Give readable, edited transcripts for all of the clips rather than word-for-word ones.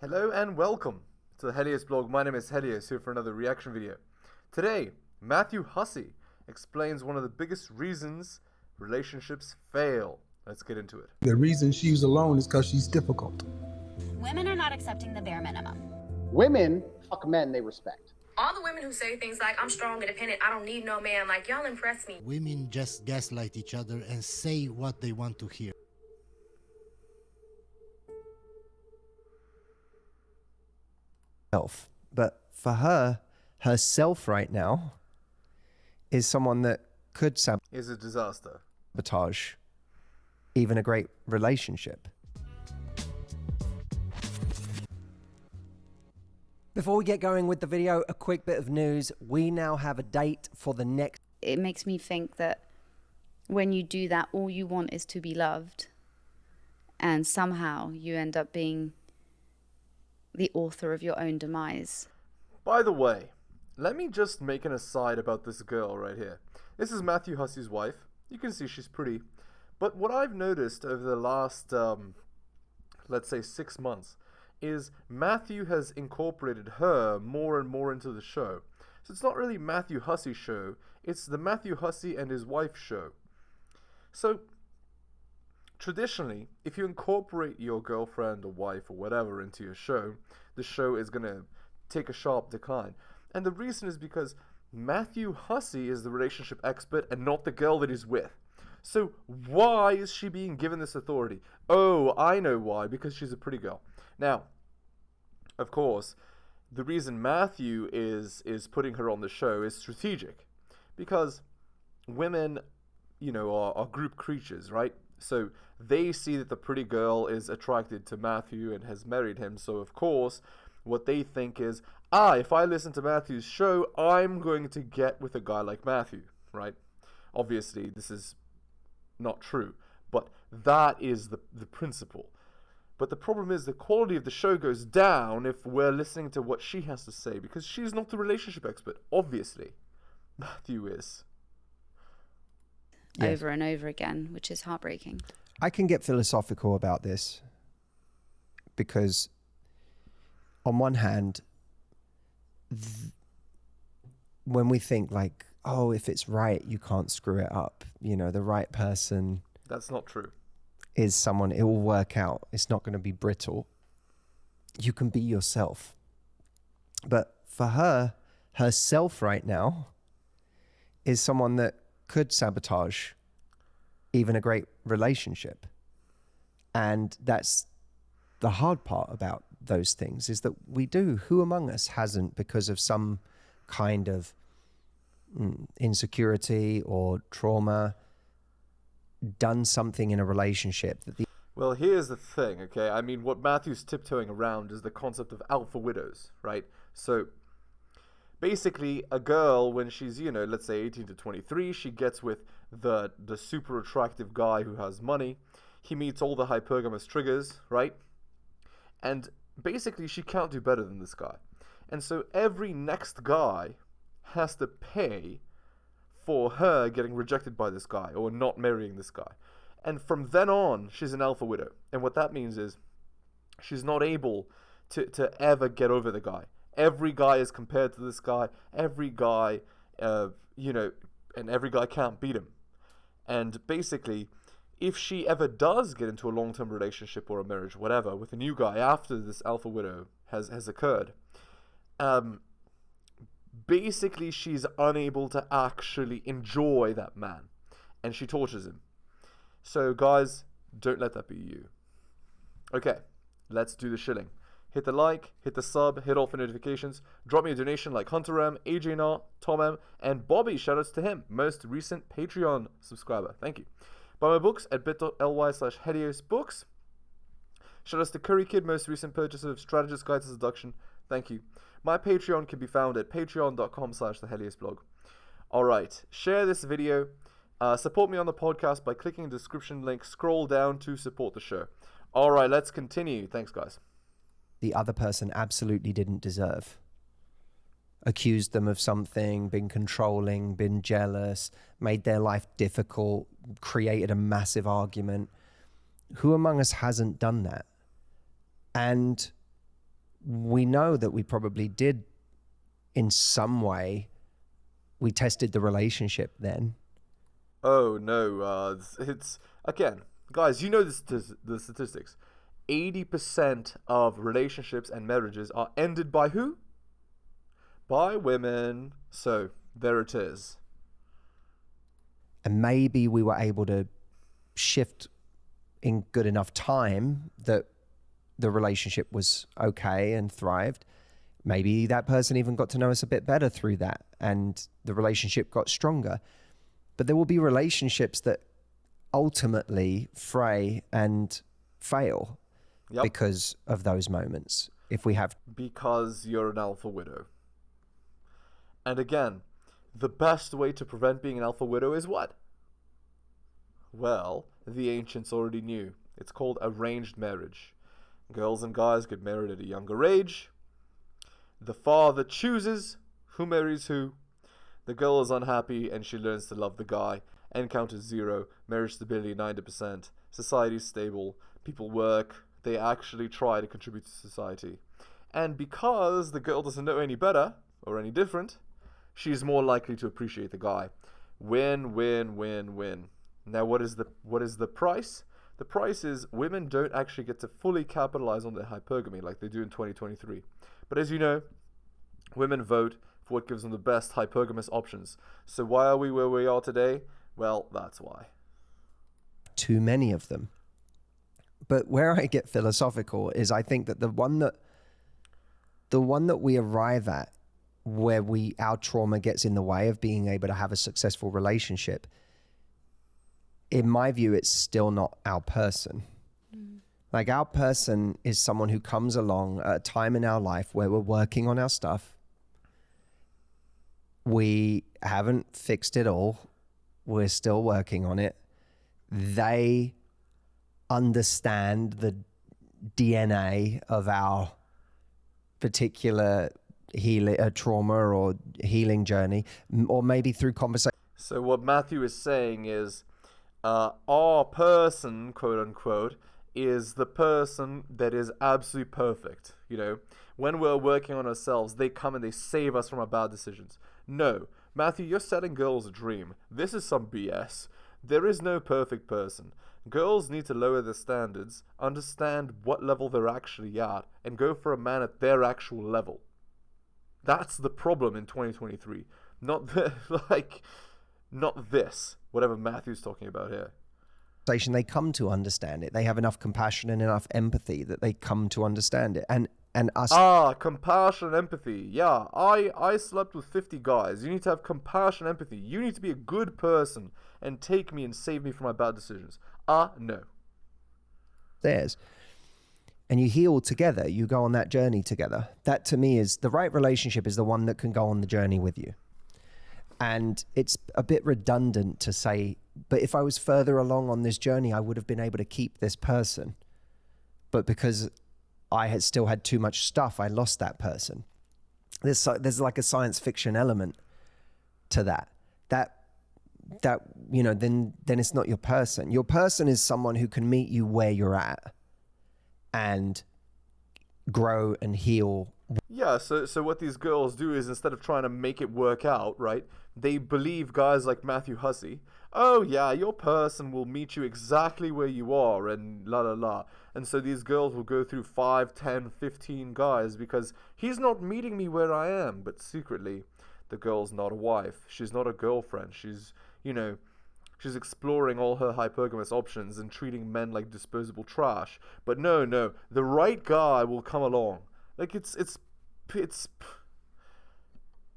Hello and welcome to the heliosblog. My name is Helios, here for another reaction video. Today, Matthew Hussey explains one of the biggest reasons relationships fail. Let's get into it. The reason she's alone is because she's difficult. Women are not accepting the bare minimum. Women fuck men they respect. All the women who say things like, I'm strong, independent, I don't need no man, like, y'all impress me. Women just gaslight each other and say what they want to hear. But for her, herself right now is someone that could Is a disaster. sabotage even a great relationship. Before we get going with the video, a quick bit of news. We now have a date for the next... It makes me think that when you do that, all you want is to be loved. And somehow you end up being the author of your own demise. By the way, let me just make an aside about this girl right here. This is Matthew Hussey's wife. You can see she's pretty. But what I've noticed over the last, let's say 6 months, is Matthew has incorporated her more and more into the show. So it's not really Matthew Hussey's show, it's the Matthew Hussey and his wife show. So traditionally, if you incorporate your girlfriend or wife or whatever into your show, the show is going to take a sharp decline. And the reason is because Matthew Hussey is the relationship expert and not the girl that he's with. So why is she being given this authority? Oh, I know why, because she's a pretty girl. Now, of course, the reason Matthew is putting her on the show is strategic. Because women, you know, are group creatures, right? So they see that the pretty girl is attracted to Matthew and has married him. So of course, what they think is, if I listen to Matthew's show, I'm going to get with a guy like Matthew, right? Obviously, this is not true, but that is the principle. But the problem is the quality of the show goes down if we're listening to what she has to say, because she's not the relationship expert, obviously. Matthew is. Yes. Over and over again, which is heartbreaking. I can get philosophical about this because on one hand, when we think like, oh, if it's right, you can't screw it up. You know, the right person... That's not true. ...is someone, it will work out. It's not going to be brittle. You can be yourself. But for her, herself right now is someone that could sabotage even a great relationship. And that's the hard part about those things, is that we do. Who among us hasn't, because of some kind of insecurity or trauma, done something in a relationship that Well, here's the thing, okay? I mean, what Matthew's tiptoeing around is the concept of alpha widows, right? So basically, a girl, when she's, you know, let's say 18 to 23, she gets with the super attractive guy who has money. He meets all the hypergamous triggers, right? And basically, she can't do better than this guy. And so every next guy has to pay for her getting rejected by this guy or not marrying this guy. And from then on, she's an alpha widow. And what that means is she's not able to ever get over the guy. Every guy is compared to this guy. Every guy, you know, and every guy can't beat him. And basically, if she ever does get into a long-term relationship or a marriage, whatever, with a new guy after this alpha widow has occurred, basically she's unable to actually enjoy that man. And she tortures him. So guys, don't let that be you. Okay, let's do the shilling. Hit the like, hit the sub, hit all for notifications. Drop me a donation like Hunter M, AJ Nar, Tom M, and Bobby. Shoutouts to him, most recent Patreon subscriber. Thank you. Buy my books at bit.ly/heliosbooks. Shoutouts to Curry Kid, most recent purchaser of Strategist Guide to Seduction. Thank you. My Patreon can be found at patreon.com/theheliosblog. Alright, share this video. Support me on the podcast by clicking the description link. Scroll down to support the show. Alright, let's continue. Thanks, guys. the other person absolutely didn't deserve. Accused them of something, been controlling, been jealous, made their life difficult, created a massive argument. Who among us hasn't done that? And we know that we probably did in some way. We tested the relationship then. Oh no, it's again, guys. You know the statistics. 80% of relationships and marriages are ended by who? By women. So there it is. And maybe we were able to shift in good enough time that the relationship was okay and thrived. Maybe that person even got to know us a bit better through that, and the relationship got stronger. But there will be relationships that ultimately fray and fail because of those moments. If we have... Because you're an alpha widow. And again, the best way to prevent being an alpha widow is what? Well, the ancients already knew. It's called arranged marriage. Girls and guys get married at a younger age. The father chooses who marries who. The girl is unhappy and she learns to love the guy. Encounter 0, marriage stability 90%, society is stable, people work, they actually try to contribute to society. And because the girl doesn't know any better or any different, she's more likely to appreciate the guy. Win, win, win, win. Now what is the price? The price is women don't actually get to fully capitalize on their hypergamy like they do in 2023. But as you know, women vote for what gives them the best hypergamous options. So why are we where we are today? Well, that's why. Too many of them. But where I get philosophical is I think that the one that we arrive at where our trauma gets in the way of being able to have a successful relationship, in my view, it's still not our person. Like, our person is someone who comes along at a time in our life where we're working on our stuff. We haven't fixed it all. We're still working on it. They understand the DNA of our particular trauma or healing journey, or maybe through conversation. So what Matthew is saying is, our person, quote unquote, is the person that is absolutely perfect. You know, when we're working on ourselves, they come and they save us from our bad decisions. No, Matthew, you're selling girls a dream. This is some BS. There is no perfect person. Girls need to lower their standards, understand what level they're actually at, and go for a man at their actual level. That's the problem in 2023. Not this, whatever Matthew's talking about here. They come to understand it. They have enough compassion and enough empathy that they come to understand it. And us... compassion and empathy. Yeah, I slept with 50 guys. You need to have compassion and empathy. You need to be a good person and take me and save me from my bad decisions. No. Theirs. And you heal together. You go on that journey together. That, to me, is the right relationship, is the one that can go on the journey with you. And it's a bit redundant to say, but if I was further along on this journey, I would have been able to keep this person. But because I had still had too much stuff, I lost that person. There's like a science fiction element to that. That you know, then it's not your person. Your person is someone who can meet you where you're at and grow and heal. Yeah, so what these girls do is, instead of trying to make it work out, right, they believe guys like Matthew Hussey. Oh yeah, your person will meet you exactly where you are, and la la la. And so these girls will go through 5, 10, 15 guys because he's not meeting me where I am. But secretly, the girl's not a wife. She's not a girlfriend. She's, you know, she's exploring all her hypergamous options and treating men like disposable trash. But no, the right guy will come along. Like, it's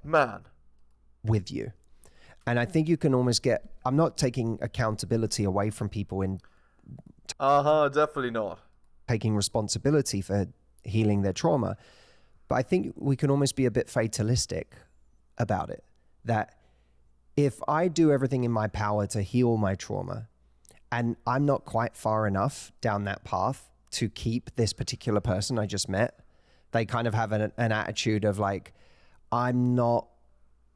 man. With you. And I think you can almost get, I'm not taking accountability away from people in... Definitely not. Taking responsibility for healing their trauma. But I think we can almost be a bit fatalistic about it. That if I do everything in my power to heal my trauma, and I'm not quite far enough down that path to keep this particular person I just met, they kind of have an attitude of like, I'm not...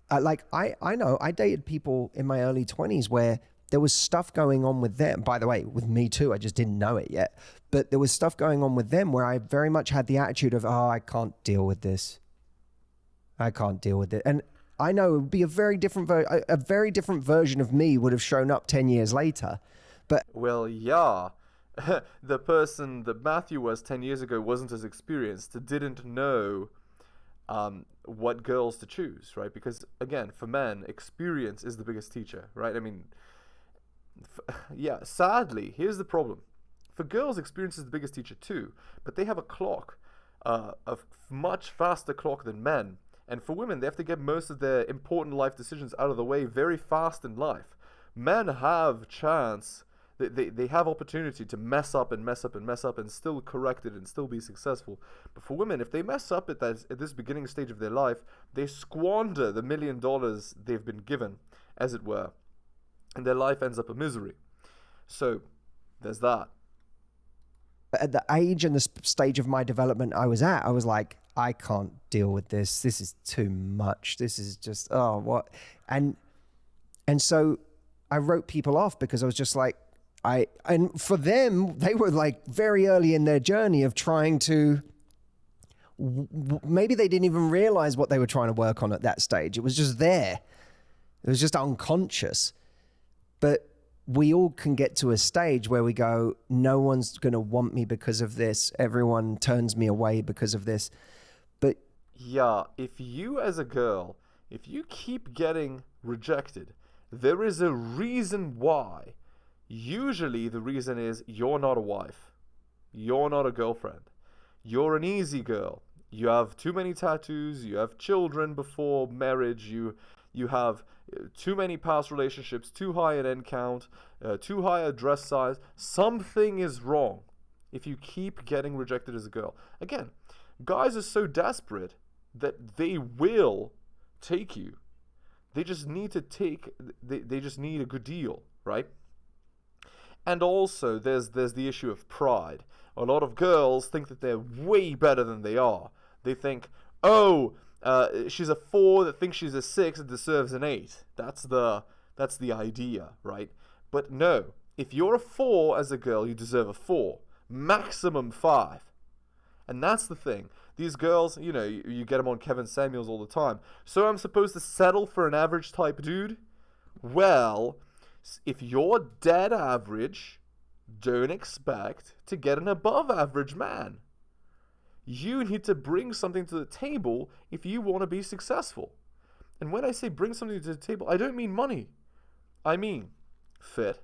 I know I dated people in my early 20s where there was stuff going on with them. By the way, with me too, I just didn't know it yet. But there was stuff going on with them where I very much had the attitude of, oh, I can't deal with this. I can't deal with it. And I know it would be a very different version of me would have shown up 10 years later. But well, yeah. The person that Matthew was 10 years ago wasn't as experienced, didn't know what girls to choose, right? Because, again, for men, experience is the biggest teacher, right? I mean, yeah, sadly, here's the problem. For girls, experience is the biggest teacher too, but they have a clock, a much faster clock than men. And for women, they have to get most of their important life decisions out of the way very fast in life. Men have chance, they have opportunity to mess up and mess up and mess up and still correct it and still be successful. But for women, if they mess up at this beginning stage of their life, they squander the $1 million they've been given, as it were, and their life ends up a misery. So there's that. At the age and the stage of my development I was at, I was like, I can't deal with this. This is too much. This is just, oh, what? And so I wrote people off because I was just like, and for them, they were like very early in their journey of trying to, maybe they didn't even realize what they were trying to work on at that stage. It was just there. It was just unconscious. But we all can get to a stage where we go, no one's going to want me because of this. Everyone turns me away because of this. But yeah, if you as a girl, if you keep getting rejected, there is a reason why. Usually the reason is you're not a wife. You're not a girlfriend. You're an easy girl. You have too many tattoos. You have children before marriage. You have too many past relationships, too high an end count, too high a dress size. Something is wrong if you keep getting rejected as a girl. Again, guys are so desperate that they will take you. They just need to they just need a good deal, right? And also, there's the issue of pride. A lot of girls think that they're way better than they are. They think, oh, she's a 4 that thinks she's a 6 and deserves an 8. That's the idea, right? But no, if you're a 4 as a girl, you deserve a 4. Maximum 5. And that's the thing. These girls, you know, you get them on Kevin Samuels all the time. So I'm supposed to settle for an average type dude? Well, if you're dead average, don't expect to get an above average man. You need to bring something to the table if you want to be successful. And when I say bring something to the table, I don't mean money. I mean fit,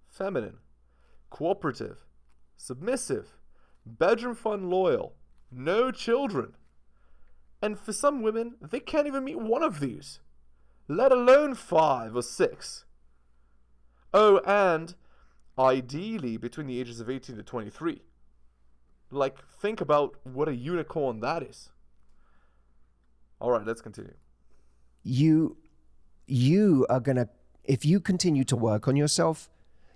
feminine, cooperative, submissive, bedroom fun loyal, no children. And for some women, they can't even meet one of these, let alone 5 or 6. Oh, and ideally between the ages of 18 to 23. Like, think about what a unicorn that is. All right, let's continue. You are going to, if you continue to work on yourself,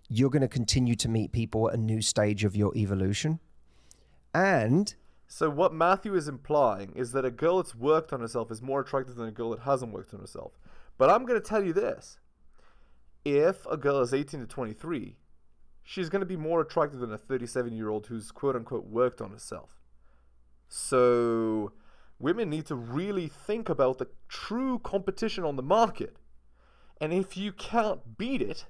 you're going to continue to meet people at a new stage of your evolution. And so what Matthew is implying is that a girl that's worked on herself is more attractive than a girl that hasn't worked on herself. But I'm going to tell you this. If a girl is 18 to 23, she's going to be more attractive than a 37-year-old who's quote-unquote worked on herself. So women need to really think about the true competition on the market. And if you can't beat it,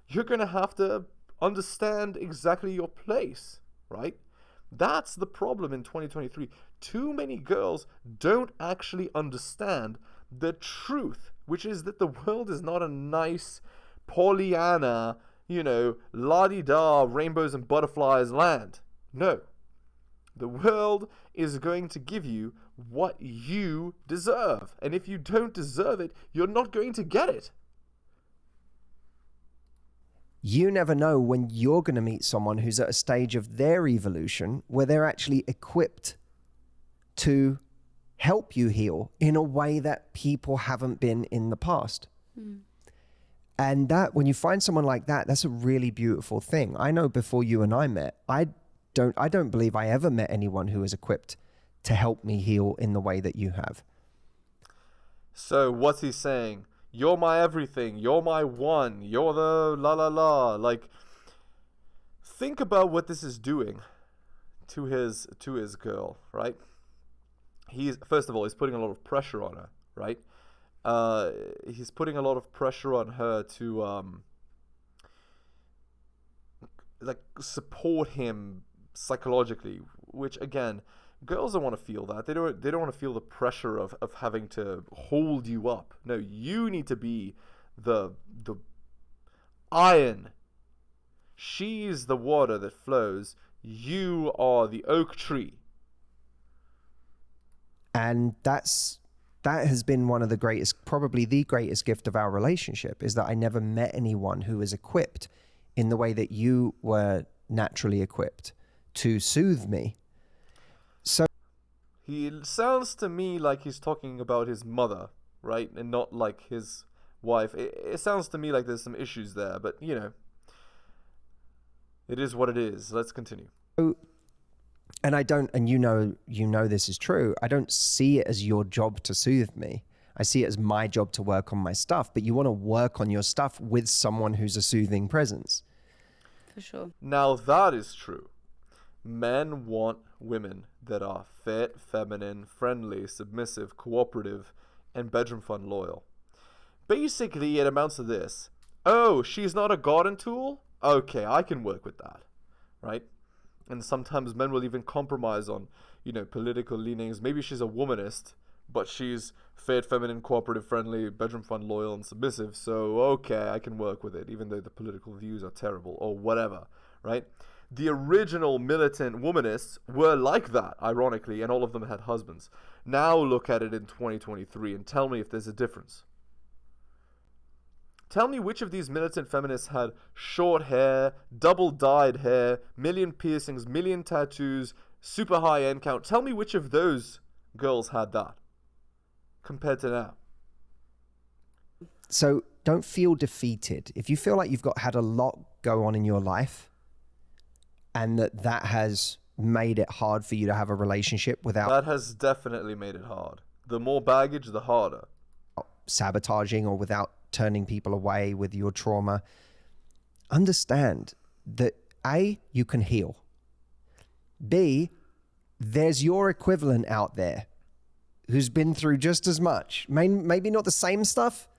you're going to have to understand exactly your place, right? That's the problem in 2023. Too many girls don't actually understand the truth, which is that the world is not a nice Pollyanna, you know, la-di-da, rainbows and butterflies land. No. The world is going to give you what you deserve. And if you don't deserve it, you're not going to get it. You never know when you're going to meet someone who's at a stage of their evolution where they're actually equipped to help you heal in a way that people haven't been in the past. And that, when you find someone like that, that's a really beautiful thing. I know before you and I met, I don't believe I ever met anyone who was equipped to help me heal in the way that you have. So what's he saying? You're my everything. You're my one. You're the la la la. Like, think about what this is doing to his girl, right? He's, first of all, he's putting a lot of pressure on her, right? He's putting a lot of pressure on her to like support him psychologically, which again, girls don't want to feel that. They don't want to feel the pressure of having to hold you up. No, you need to be the iron. She's the water that flows. You are the oak tree. And that has been one of the greatest, probably the greatest gift of our relationship, is that I never met anyone who was equipped in the way that you were naturally equipped to soothe me. So He sounds to me like he's talking about his mother, right? And not like his wife. It sounds to me like there's some issues there, but you know, it is what it is. Let's continue. And I don't, and you know this is true, I don't see it as your job to soothe me. I see it as my job to work on my stuff, but you want to work on your stuff with someone who's a soothing presence. For sure. Now that is true. Men want women that are fit, feminine, friendly, submissive, cooperative, and bedroom fun loyal. Basically, it amounts to this. Oh, she's not a garden tool? Okay, I can work with that, right? And sometimes men will even compromise on, you know, political leanings. Maybe she's a womanist, but she's fit, feminine, cooperative, friendly, bedroom fun, loyal, and submissive. So, okay, I can work with it, even though the political views are terrible or whatever, right? The original militant womanists were like that, ironically, and all of them had husbands. Now look at it in 2023 and tell me if there's a difference. Tell me which of these militant feminists had short hair, double-dyed hair, million piercings, million tattoos, super high end count. Tell me which of those girls had that compared to now. So don't feel defeated. If you feel like you've had a lot go on in your life and that has made it hard for you to have a relationship without... That has definitely made it hard. The more baggage, the harder. Sabotaging or without turning people away with your trauma, understand that A, you can heal. B, there's your equivalent out there who's been through just as much. Maybe not the same stuff,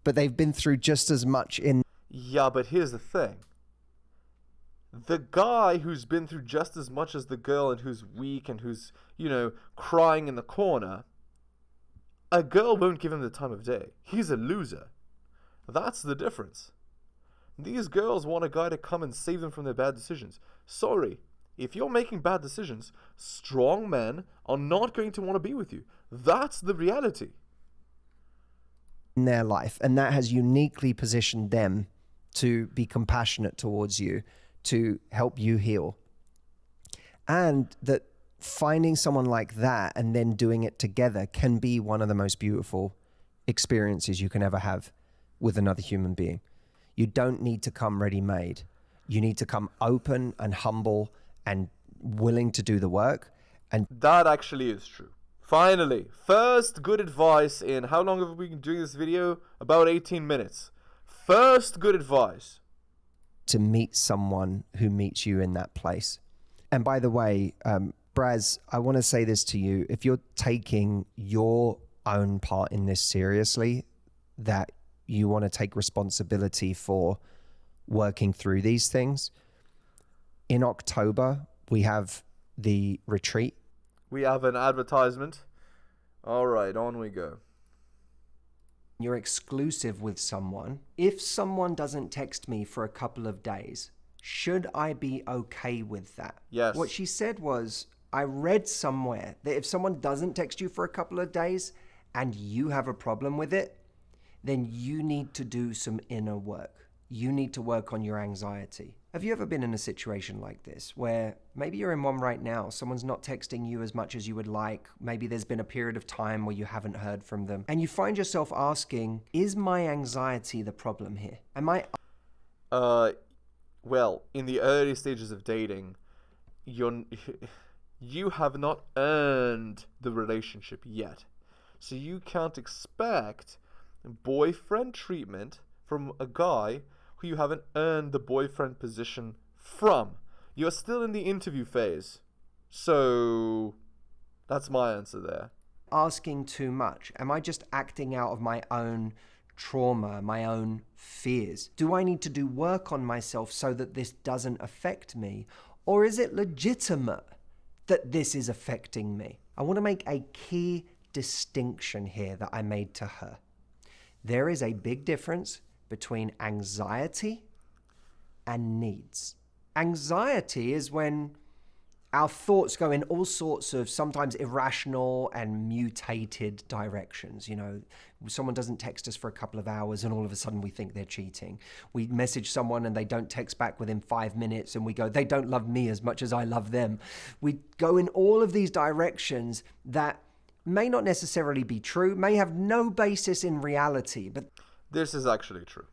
but they've been through just as much in... Yeah, but here's the thing. The guy who's been through just as much as the girl and who's weak and who's, you know, crying in the corner, a girl won't give him the time of day. He's a loser. That's the difference. These girls want a guy to come and save them from their bad decisions. Sorry, if you're making bad decisions, strong men are not going to want to be with you. That's the reality. In their life, and that has uniquely positioned them to be compassionate towards you, to help you heal. And that finding someone like that and then doing it together can be one of the most beautiful experiences you can ever have with another human being. You don't need to come ready-made. You need to come open and humble and willing to do the work. And that actually is true. Finally, first good advice in, how long have we been doing this video? About 18 minutes. First good advice. To meet someone who meets you in that place. And by the way, Braz, I want to say this to you. If you're taking your own part in this seriously, that you want to take responsibility for working through these things, in October, we have the retreat. We have an advertisement. All right, on we go. You're exclusive with someone. If someone doesn't text me for a couple of days, should I be okay with that? Yes. What she said was, I read somewhere that if someone doesn't text you for a couple of days and you have a problem with it, then you need to do some inner work. You need to work on your anxiety. Have you ever been in a situation like this where maybe you're in one right now, someone's not texting you as much as you would like, maybe there's been a period of time where you haven't heard from them, and you find yourself asking, is my anxiety the problem here? Am I... Well, in the early stages of dating, you have not earned the relationship yet. So you can't expect boyfriend treatment from a guy who you haven't earned the boyfriend position from. You're still in the interview phase. So that's my answer there. Asking too much? Am I just acting out of my own trauma, my own fears? Do I need to do work on myself so that this doesn't affect me? Or is it legitimate that this is affecting me? I want to make a key distinction here that I made to her. There is a big difference between anxiety and needs. Anxiety is when our thoughts go in all sorts of sometimes irrational and mutated directions. You know, someone doesn't text us for a couple of hours and all of a sudden we think they're cheating. We message someone and they don't text back within 5 minutes and we go, they don't love me as much as I love them. We go in all of these directions that may not necessarily be true, may have no basis in reality, but this is actually true.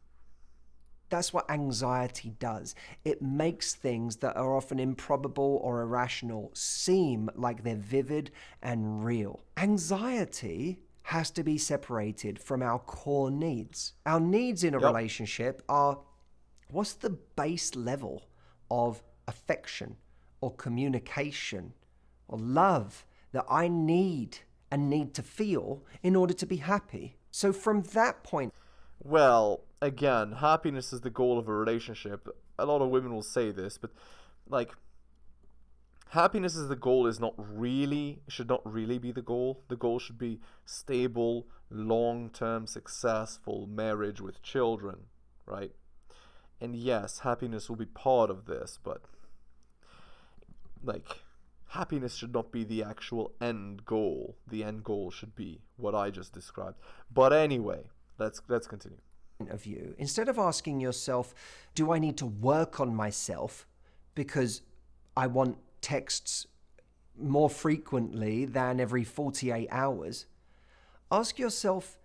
That's what anxiety does. It makes things that are often improbable or irrational seem like they're vivid and real. Anxiety has to be separated from our core needs. Our needs in a relationship are, what's the base level of affection or communication or love that I need and need to feel in order to be happy? So from that point... Well, again, happiness is the goal of a relationship. A lot of women will say this, but like, happiness is the goal should not really be the goal. The goal should be stable, long-term, successful marriage with children, right? And yes, happiness will be part of this, but like, happiness should not be the actual end goal. The end goal should be what I just described. But anyway, let's continue. Of you, instead of asking yourself, do I need to work on myself because I want texts more frequently than every 48 hours, ask yourself,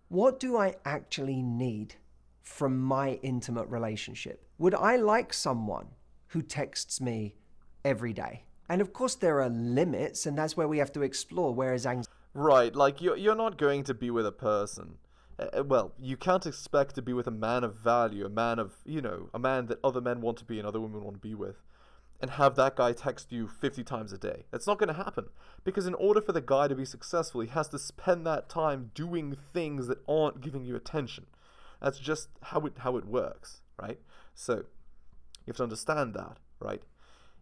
what do I actually need from my intimate relationship? Would I like someone who texts me every day? And of course there are limits, and that's where we have to explore, whereas right, like you're not going to be with a person. Well, you can't expect to be with a man of value, a man that other men want to be and other women want to be with, and have that guy text you 50 times a day. That's not going to happen. Because in order for the guy to be successful, he has to spend that time doing things that aren't giving you attention. That's just how it works, right? So, you have to understand that, right?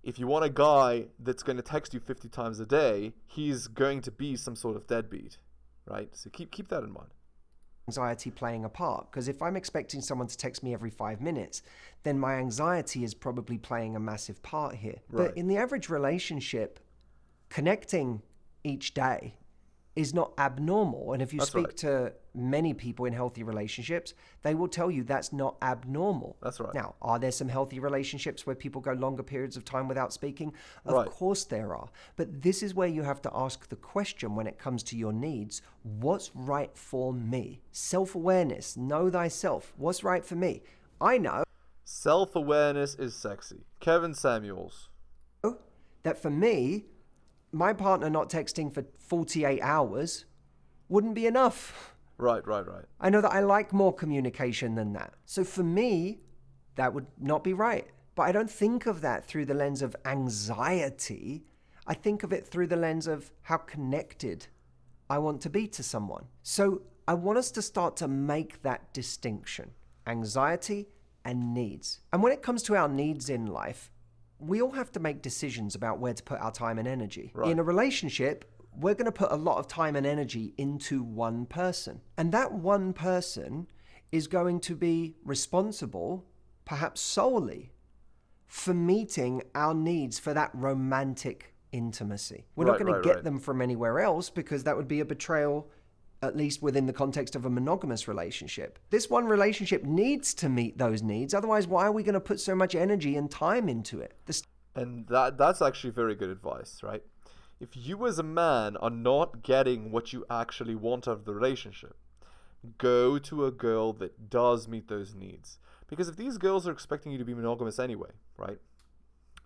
If you want a guy that's going to text you 50 times a day, he's going to be some sort of deadbeat, right? So keep that in mind. Anxiety playing a part, because if I'm expecting someone to text me every 5 minutes, then my anxiety is probably playing a massive part here. Right. But in the average relationship, connecting each day is not abnormal. And if you speak to many people in healthy relationships, they will tell you that's not abnormal. That's right. Now, are there some healthy relationships where people go longer periods of time without speaking? Of course there are. But this is where you have to ask the question when it comes to your needs, what's right for me? Self-awareness, know thyself. What's right for me? I know. Self-awareness is sexy. Kevin Samuels. That for me, my partner not texting for 48 hours wouldn't be enough. Right. I know that I like more communication than that. So for me, that would not be right. But I don't think of that through the lens of anxiety. I think of it through the lens of how connected I want to be to someone. So I want us to start to make that distinction, anxiety and needs. And when it comes to our needs in life, we all have to make decisions about where to put our time and energy. Right. In a relationship, we're going to put a lot of time and energy into one person. And that one person is going to be responsible, perhaps solely, for meeting our needs for that romantic intimacy. We're not going to get them from anywhere else, because that would be a betrayal, at least within the context of a monogamous relationship. This one relationship needs to meet those needs. Otherwise, why are we going to put so much energy and time into it? And that's actually very good advice, right? If you as a man are not getting what you actually want out of the relationship, go to a girl that does meet those needs. Because if these girls are expecting you to be monogamous anyway, right,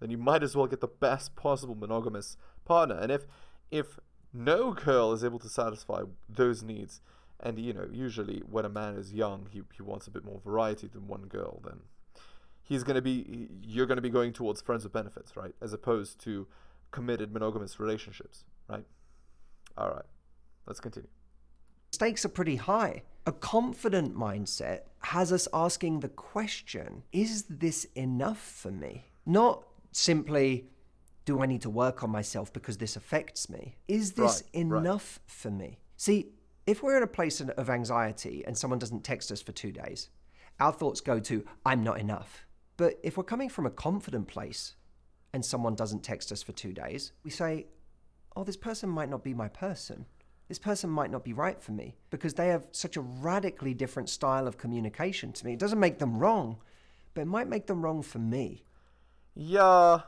then you might as well get the best possible monogamous partner. And if no girl is able to satisfy those needs, And, you know, usually when a man is young, he wants a bit more variety than one girl. Then you're going to be going towards friends with benefits, right? As opposed to committed monogamous relationships, right? All right, let's continue. Stakes are pretty high. A confident mindset has us asking the question, is this enough for me? Not simply, do I need to work on myself because this affects me? Is this enough for me? See, if we're in a place of anxiety and someone doesn't text us for 2 days, our thoughts go to, I'm not enough. But if we're coming from a confident place and someone doesn't text us for 2 days, we say, oh, this person might not be my person. This person might not be right for me because they have such a radically different style of communication to me. It doesn't make them wrong, but it might make them wrong for me. Yeah.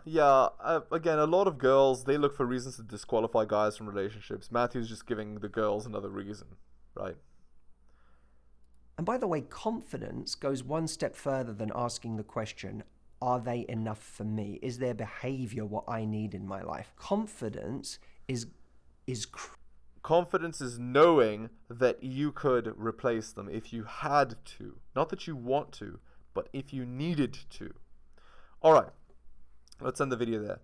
Again, a lot of girls, they look for reasons to disqualify guys from relationships. Matthew's just giving the girls another reason, right? And by the way, confidence goes one step further than asking the question, are they enough for me? Is their behavior what I need in my life? Confidence is Confidence is knowing that you could replace them if you had to. Not that you want to, but if you needed to. Alright, let's end the video there.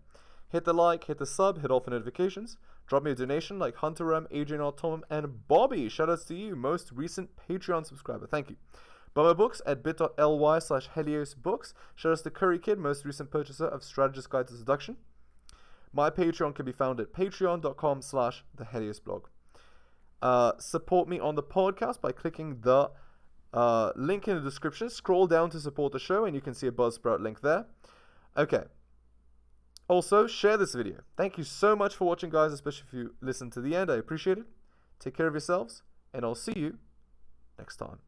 Hit the like, hit the sub, hit all for notifications. Drop me a donation like Hunter M, Adrian R. Tom, and Bobby. Shoutouts to you, most recent Patreon subscriber. Thank you. Buy my books at bit.ly/heliosbooks. Shoutouts to Curry Kid, most recent purchaser of Strategist Guide to Seduction. My Patreon can be found at patreon.com/theheliosblog. Support me on the podcast by clicking the link in the description. Scroll down to support the show and you can see a Buzzsprout link there. Okay. Also, share this video. Thank you so much for watching, guys, especially if you listen to the end. I appreciate it. Take care of yourselves, and I'll see you next time.